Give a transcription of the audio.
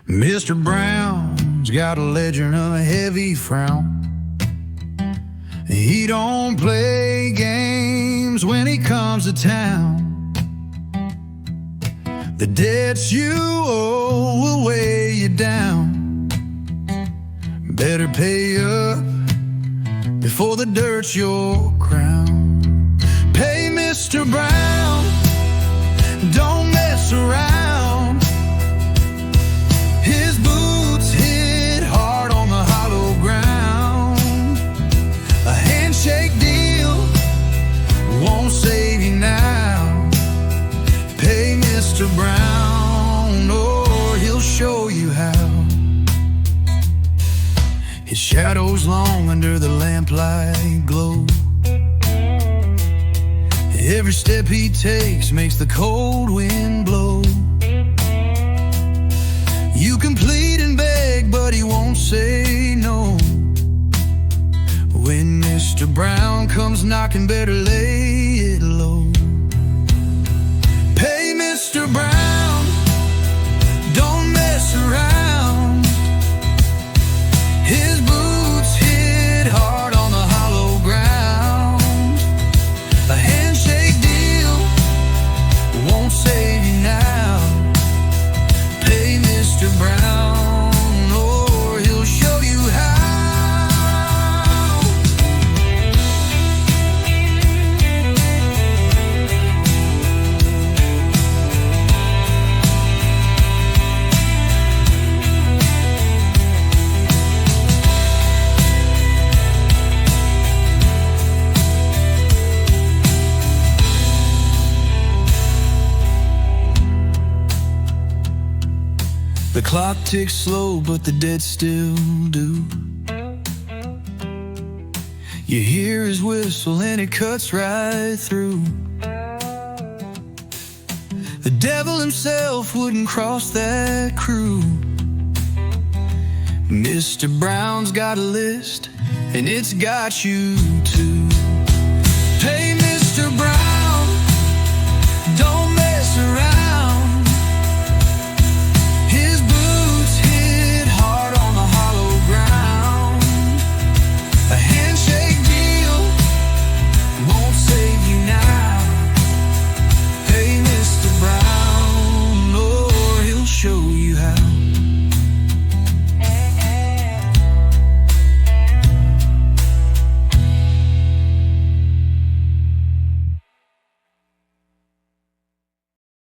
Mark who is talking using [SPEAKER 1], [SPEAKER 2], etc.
[SPEAKER 1] Mr. Brown's got a ledger and a heavy frown. He don't play games when he comes to town. The debts you owe will weigh you down. Better pay up before the dirt's your crown. Pay Mr. Brown, don't mess around. His boots hit hard on the hollow ground. A handshake deal won't save you now. Pay Mr. Brown or he'll show you how. His shadow's long under the lamplight glow. Every step he takes makes the cold wind blow. You can plead and beg, but he won't say no. When Mr. Brown comes knocking, better lay it low. Pay Mr. Brown, don't mess around. His boots hit hard on the hollow ground. A handshake deal won't save you now. Pay Mr. Brown or he'll show you how. The clock ticks slow, but the dead still do. You hear his whistle and it cuts right through. The devil himself wouldn't cross that crew. Mr. Brown's got a list, and it's got you too.